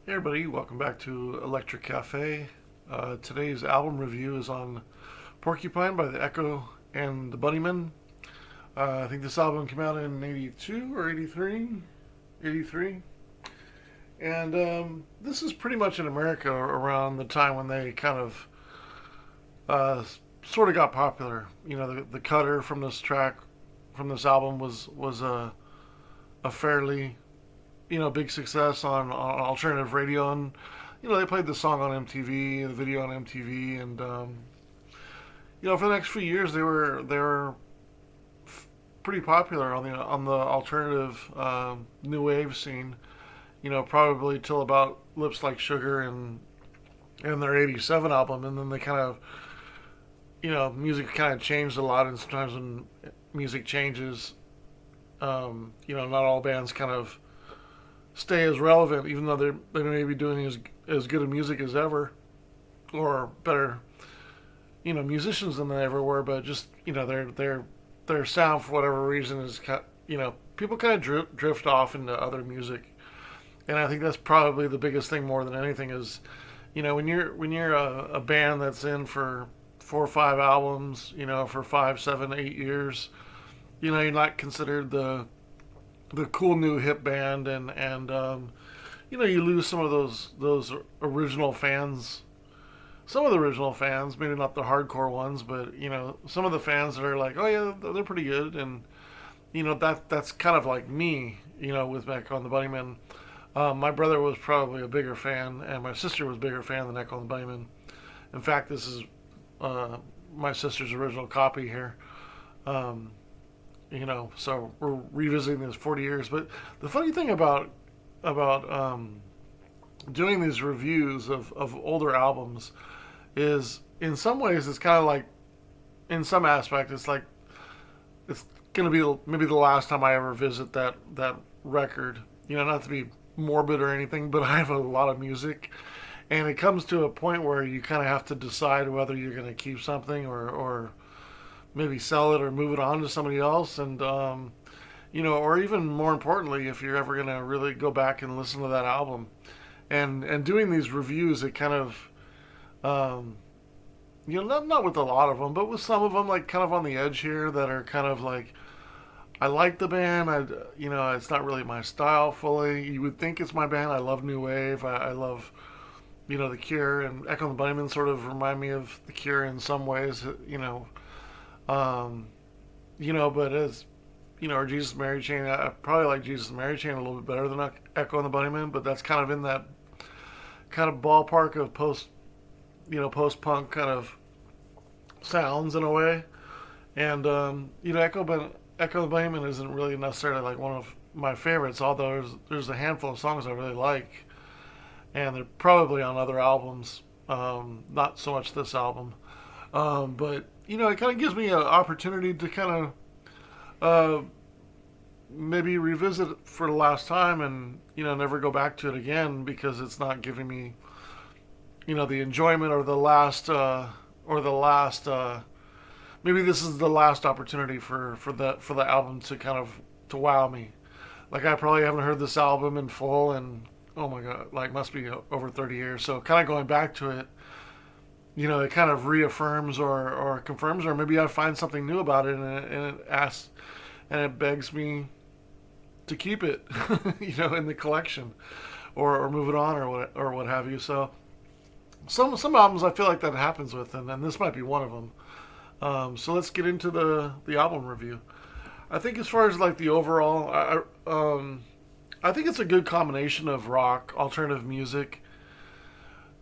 Hey everybody, welcome back to Electric Cafe. Today's album review is on Porcupine by the Echo and the Bunnymen. I think this album came out in 82 or 83? 83. And this is pretty much in America around the time when they kind of uh, sort of got popular. The cutter from this track, from this album was a fairly big success on alternative radio, and they played the song on MTV, the video on MTV, and for the next few years they were pretty popular on the alternative new wave scene. Probably till about Lips Like Sugar and their '87 album, and then they kind of music kind of changed a lot, and sometimes when music changes, not all bands kind of stay as relevant, even though they may be doing as good a music as ever, or better, musicians than they ever were. But just their sound for whatever reason is people kind of drift off into other music, and I think that's probably the biggest thing more than anything is, when you're a band that's in for 4 or 5 albums, for 5, 7, 8 years, you're not considered the cool new hip band, and you lose some of those original fans, some of the original fans, maybe not the hardcore ones, but some of the fans that are like, oh yeah, they're pretty good, and that's kind of like me, with Echo and the Bunnymen. My brother was probably a bigger fan, and my sister was a bigger fan than Echo and the Bunnymen. In fact, this is my sister's original copy here. Um, so we're revisiting this 40 years. But the funny thing about doing these reviews of older albums is, in some ways, it's kind of like, in some aspect, it's like it's gonna be maybe the last time I ever visit that record. Not to be morbid or anything, but I have a lot of music, and it comes to a point where you kind of have to decide whether you're gonna keep something or maybe sell it or move it on to somebody else, and or even more importantly, if you're ever gonna really go back and listen to that album. And doing these reviews, it kind of not with a lot of them, but with some of them, like kind of on the edge here, that are kind of like, I like the band, it's not really my style fully. You would think it's my band. I love new wave. I love the Cure, and Echo and the Bunnymen sort of remind me of the Cure in some ways. Um, but as or Jesus Mary Chain, I probably like Jesus Mary Chain a little bit better than Echo and the Bunnymen, but that's kind of in that kind of ballpark of post punk kind of sounds in a way. And Echo and the Bunnymen isn't really necessarily like one of my favorites, although there's a handful of songs I really like, and they're probably on other albums. Not so much this album, but it kind of gives me an opportunity to kind of maybe revisit it for the last time, and never go back to it again, because it's not giving me the enjoyment, or the last maybe this is the last opportunity for the album to kind of to wow me. Like, I probably haven't heard this album in full, and oh my god, like, must be over 30 years. So kind of going back to it, it kind of reaffirms or confirms, or maybe I find something new about it, and it asks, and it begs me to keep it, in the collection, or move it on, or what have you. So some albums I feel like that happens with, and this might be one of them. So let's get into the album review. I think, as far as like the overall, I think it's a good combination of rock, alternative music,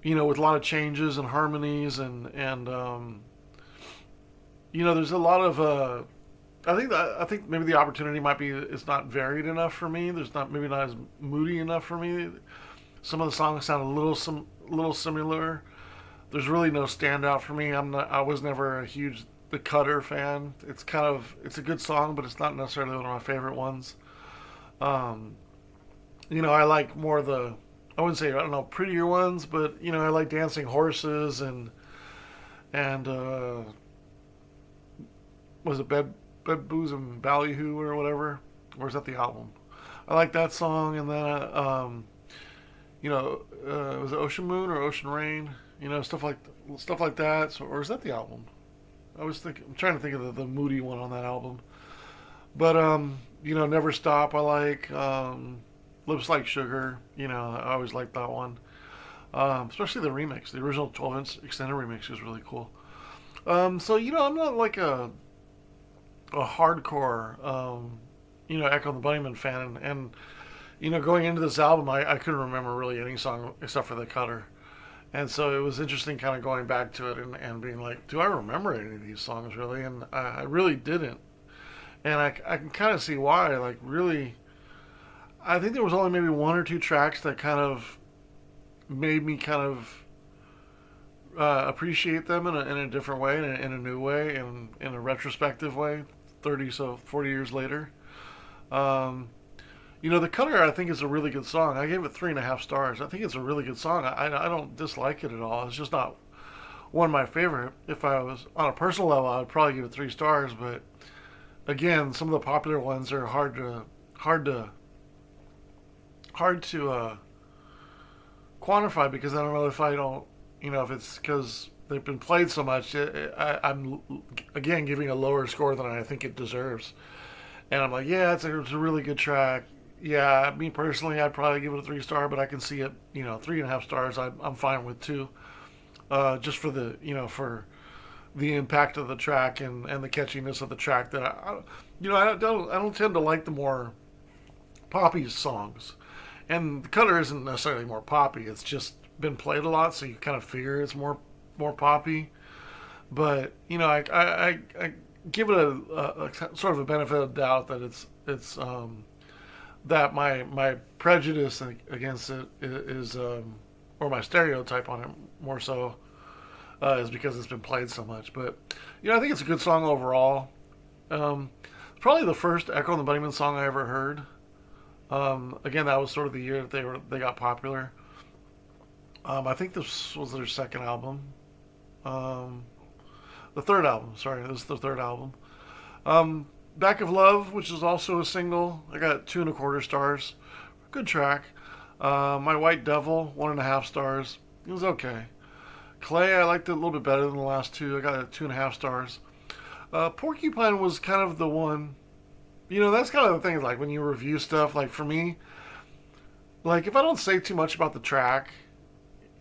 with a lot of changes and harmonies, and there's a lot of I think maybe the opportunity might be it's not varied enough for me. There's not maybe not as moody enough for me. Some of the songs sound a little similar. There's really no standout for me. I was never a huge The Cutter fan. It's a good song, but it's not necessarily one of my favorite ones. Um, I like more the, I wouldn't say, I don't know, prettier ones, but I like Dancing Horses, and was it Bed Booze and Ballyhoo or whatever? Or is that the album? I like that song, and then Was it Ocean Moon or Ocean Rain? Stuff like that. So, or is that the album? I'm trying to think of the moody one on that album. But Never Stop. I like Lips Like Sugar. I always liked that one. Especially the remix. The original 12-inch extended remix is really cool. I'm not like a hardcore, Echo and the Bunnymen fan, and going into this album, I couldn't remember really any song except for the Cutter. And so it was interesting kind of going back to it and being like, do I remember any of these songs really? And I really didn't. And I can kind of see why. Like, really, I think there was only maybe one or two tracks that kind of made me kind of appreciate them in a different way, in a new way, in a retrospective way, 40 years later. Um, The Cutter, I think, is a really good song. I gave it 3.5 stars. I think it's a really good song. I don't dislike it at all. It's just not one of my favorite. If I was on a personal level, I would probably give it 3 stars. But again, some of the popular ones are hard to quantify because I don't know if I don't, if it's because they've been played so much. I'm again giving a lower score than I think it deserves. And I'm like, yeah, it's a really good track. Yeah, me personally, I'd probably give it a 3 star, but I can see it, 3.5 stars. I'm fine with two, just for for the impact of the track and the catchiness of the track. That I don't tend to like the more poppy songs, and the Cutter isn't necessarily more poppy. It's just been played a lot, so you kind of figure it's more poppy. But I give it a sort of a benefit of the doubt that it's that my prejudice against it is or my stereotype on it more so is because it's been played so much. But I think it's a good song overall. Probably the first Echo and the Bunnymen song I ever heard. Again, that was sort of the year that they got popular. I think this was their second album. The third album. Sorry, this is the third album. Back of Love, which is also a single. I got 2.25 stars. Good track. My White Devil, 1.5 stars. It was okay. Clay, I liked it a little bit better than the last two. I got it 2.5 stars. Porcupine was kind of the one. That's kind of the thing. Like when you review stuff, like for me, like if I don't say too much about the track,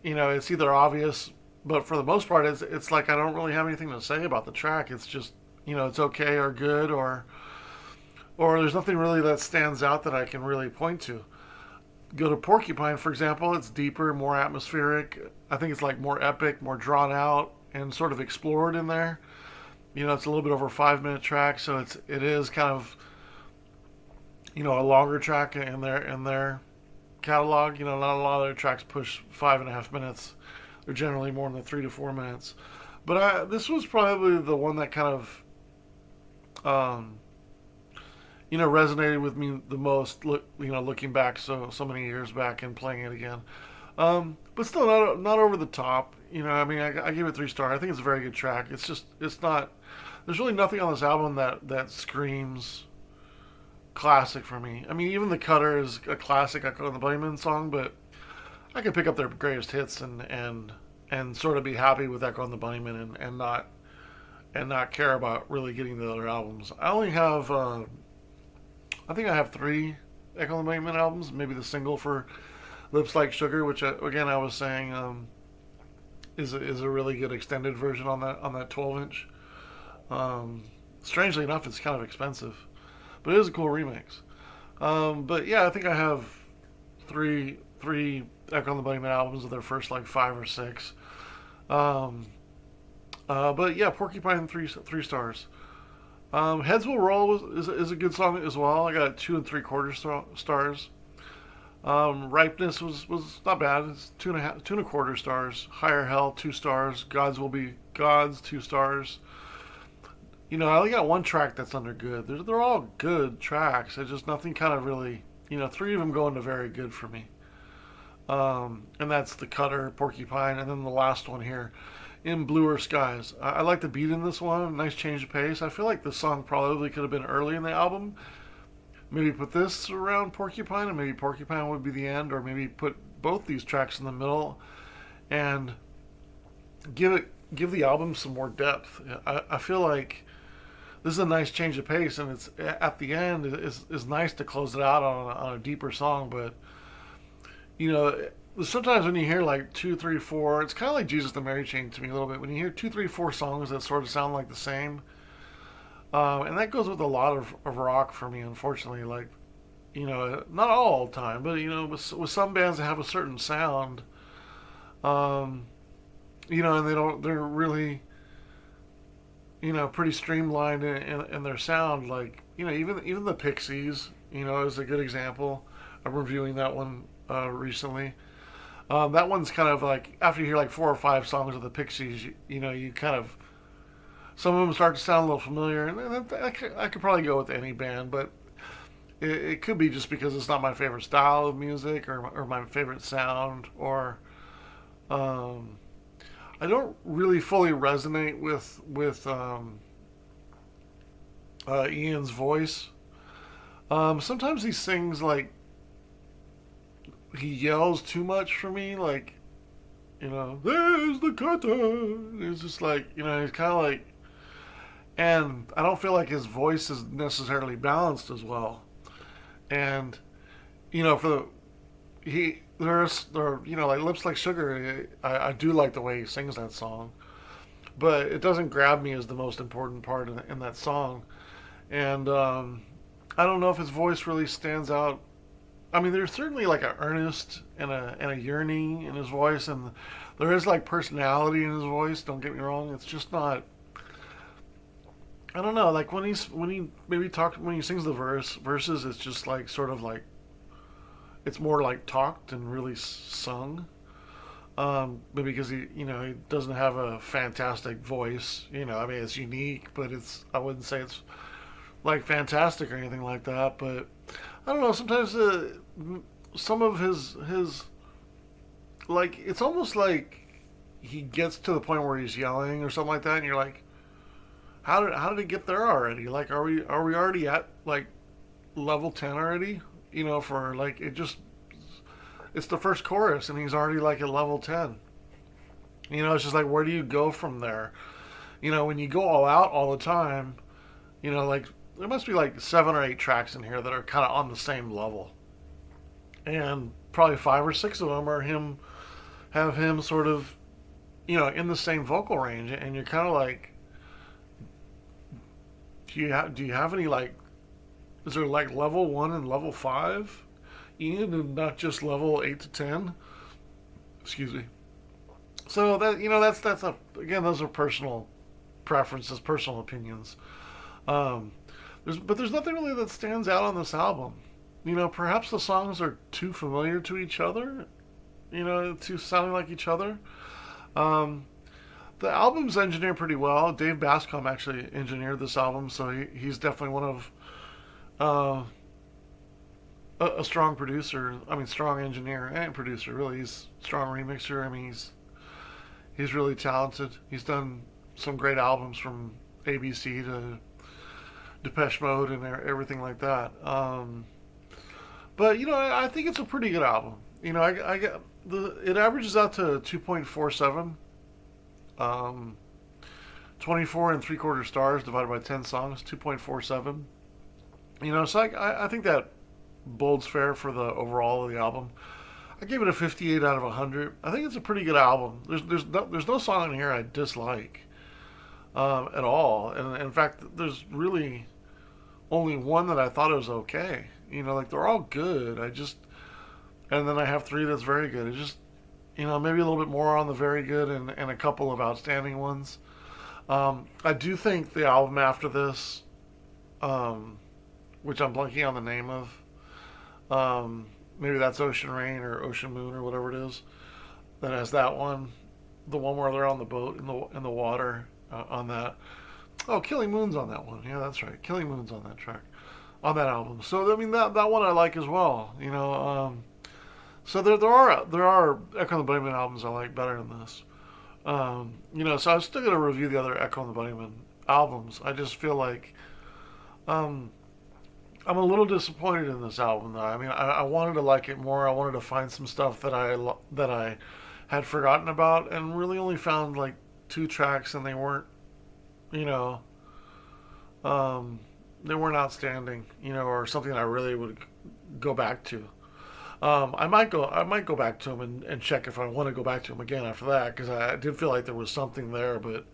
it's either obvious, but for the most part, it's like I don't really have anything to say about the track. It's just it's okay or good or there's nothing really that stands out that I can really point to. Go to Porcupine, for example. It's deeper, more atmospheric. I think it's like more epic, more drawn out, and sort of explored in there. It's a little bit over a 5-minute track, so it is kind of a longer track in their catalog. Not a lot of their tracks push 5.5 minutes. They're generally more in the 3 to 4 minutes. But this was probably the one that kind of resonated with me the most. Looking back so many years back and playing it again. But still not over the top. I give it 3 stars. I think it's a very good track. It's not. There's really nothing on this album that screams classic for me. Even the Cutter is a classic Echo and the Bunnymen song, but I could pick up their greatest hits and sort of be happy with Echo and the Bunnymen and not care about really getting the other albums. I only have I think I have 3 Echo and the Bunnymen albums, maybe the single for Lips Like Sugar, which again I was saying is a really good extended version on that 12-inch. Strangely enough, it's kind of expensive, but it is a cool remix. But yeah, I think I have three Echo and the Bunnymen albums of their first like 5 or 6. But yeah, Porcupine 3 stars. Heads Will Roll is a good song as well. I got 2.75 stars. Ripeness was not bad. It's 2.25 stars. Higher Hell 2 stars. Gods Will Be Gods 2 stars. I only got one track that's under good. They're all good tracks. It's just nothing kind of really. 3 of them go into very good for me. And that's the Cutter, Porcupine, and then the last one here, In Bluer Skies. I like the beat in this one. Nice change of pace. I feel like the song probably could have been early in the album. Maybe put this around Porcupine, and maybe Porcupine would be the end, or maybe put both these tracks in the middle and give the album some more depth. I feel like this is a nice change of pace, and it's at the end is nice to close it out on a deeper song. But you know, sometimes when you hear like two, three, four, it's kind of like Jesus the Mary Chain to me a little bit. When you hear two, three, four songs that sort of sound like the same, and that goes with a lot of rock for me, unfortunately. Like, you know, not all the time, but you know, with some bands that have a certain sound, um, you know, and they're really, you know, pretty streamlined in their sound. Like, you know, even the Pixies, you know, is a good example. I'm reviewing that one recently. That one's kind of like after you hear like four or five songs of the Pixies, you know, you kind of some of them start to sound a little familiar, and I could probably go with any band, but it could be just because it's not my favorite style of music or my favorite sound, or um, I don't really fully resonate with Ian's voice. Sometimes he sings like he yells too much for me, like, you know, there's the curtain. It's just like, you know, he's kind of like, and I don't feel like his voice is necessarily balanced as well. And you know, for the there, you know, like Lips Like Sugar, I do like the way he sings that song, but it doesn't grab me as the most important part in that song. And I don't know if his voice really stands out. I mean, there's certainly like an earnest and a yearning in his voice, and there is like personality in his voice. Don't get me wrong; it's just not. I don't know. Like when he sings the verses, it's just like sort of like it's more like talked and really sung. Maybe because he, you know, he doesn't have a fantastic voice. You know, I mean, it's unique, but I wouldn't say it's like fantastic or anything like that. But I don't know. Sometimes some of his like it's almost like he gets to the point where he's yelling or something like that, and you're like, how did it get there already? Like, are we already at like level 10 already? You know, for like it's the first chorus and he's already like at level 10. You know, it's just like, where do you go from there? You know, when you go all out all the time, you know, like there must be like 7 or 8 tracks in here that are kind of on the same level, and probably 5 or 6 of them are have him sort of, you know, in the same vocal range, and you're kind of like, do you have any like, is there like level 1 and level 5, Ian, and not just level 8 to 10? Excuse me. So that, you know, that's a, again, those are personal preferences, personal opinions. Um, there's nothing really that stands out on this album. You know, perhaps the songs are too familiar to each other. You know, too sounding like each other. Um, the album's engineered pretty well. Dave Bascom actually engineered this album, so he's definitely one of uh, a strong producer. I mean, strong engineer and producer. Really, he's a strong remixer. I mean, he's really talented. He's done some great albums from ABC to Depeche Mode and everything like that. But you know, I think it's a pretty good album. You know, I get it averages out to 2.47. 24 and 3/4 stars divided by 10 songs, 2.47. You know, so I think that bodes fair for the overall of the album. I gave it a 58 out of 100. I think it's a pretty good album. There's no song in here I dislike at all, and in fact, there's really only one that I thought was okay. You know, like they're all good. And then I have 3 that's very good. It just, you know, maybe a little bit more on the very good and a couple of outstanding ones. I do think the album after this, which I'm blanking on the name of, maybe that's Ocean Rain or Ocean Moon or whatever it is, that has that one, the one where they're on the boat in the water on that. Oh, Killing Moon's on that one. Yeah, that's right. Killing Moon's on that track, on that album. So I mean that one I like as well. You know, so there are Echo and the Bunnymen albums I like better than this. You know, so I'm still gonna review the other Echo and the Bunnymen albums. I just feel like, I'm a little disappointed in this album though. I mean, I wanted to like it more. I wanted to find some stuff that I had forgotten about, and really only found like two tracks, and they weren't, you know, um, they weren't outstanding, or something I really would go back to. I might go back to them and check if I want to go back to them again after that, because I did feel like there was something there, but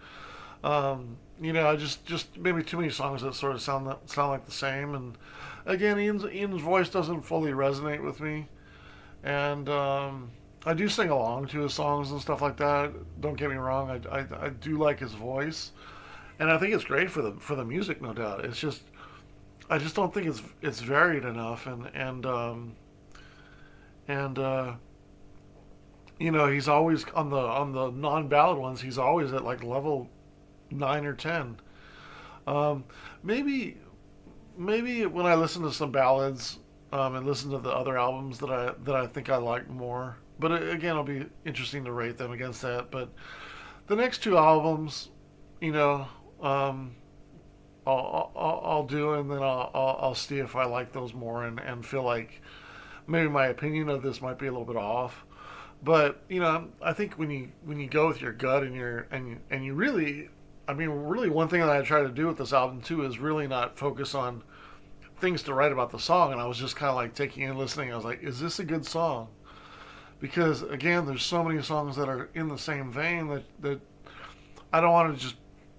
I just maybe too many songs that sort of sound like the same, and again, Ian's voice doesn't fully resonate with me, and I do sing along to his songs and stuff like that. Don't get me wrong, I do like his voice, and I think it's great for the music, no doubt. It's just I just don't think it's varied enough, and he's always on the non ballad ones. He's always at like level 9 or 10. Um, maybe when I listen to some ballads and listen to the other albums that I think I like more. But again, it'll be interesting to rate them against that. But the next two albums, you know, um, I'll do, and then I'll see if I like those more, and feel like maybe my opinion of this might be a little bit off. But I think when you go with your gut and you really, I mean, really, one thing that I try to do with this album too is really not focus on things to write about the song. And I was just kind of like taking in, listening. I was like, is this a good song? Because again, there's so many songs that are in the same vein that I don't want to just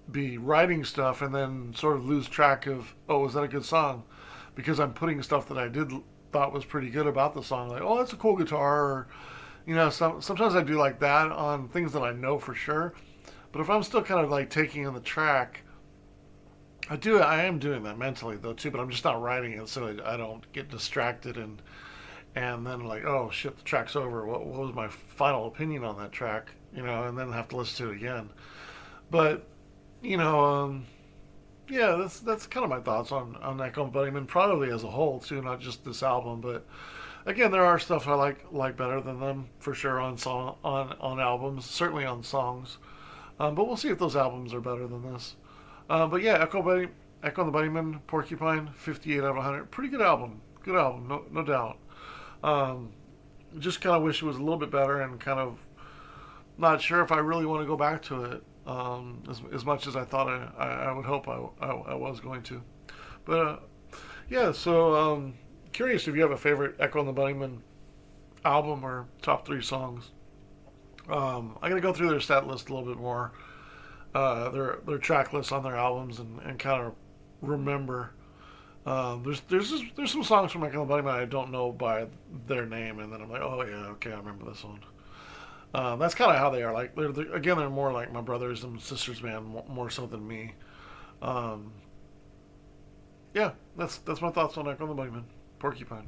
be writing stuff and then sort of lose track of, oh, is that a good song? Because I'm putting stuff that I did thought was pretty good about the song, like, oh, that's a cool guitar, or sometimes I do like that on things that I know for sure. But if I'm still kind of like taking in the track, I am doing that mentally though too, but I'm just not writing it, so I don't get distracted, and then like, oh shit, the track's over. What was my final opinion on that track? And then have to listen to it again. But you know, yeah, that's kind of my thoughts on Echo and Bunnymen, probably as a whole too, not just this album. But again, there are stuff I like better than them for sure on albums, certainly on songs. But we'll see if those albums are better than this. But yeah, Echo and the Bunnymen, Porcupine, 58 out of 100. Pretty good album, no doubt. Um, just kind of wish it was a little bit better, and kind of not sure if I really want to go back to it as much as I thought I would hope I was going to. But yeah, so curious if you have a favorite Echo and the Bunnymen album or top three songs. I'm gonna go through their set list a little bit more, their track list on their albums, and kind of remember. There's some songs from Echo and the Bunnymen I don't know by their name, and then I'm like, oh yeah, okay, I remember this one. That's kind of how they are. Like they're more like my brothers and sisters band, more so than me. Um, yeah, that's my thoughts on Echo and the Bunnymen, Porcupine.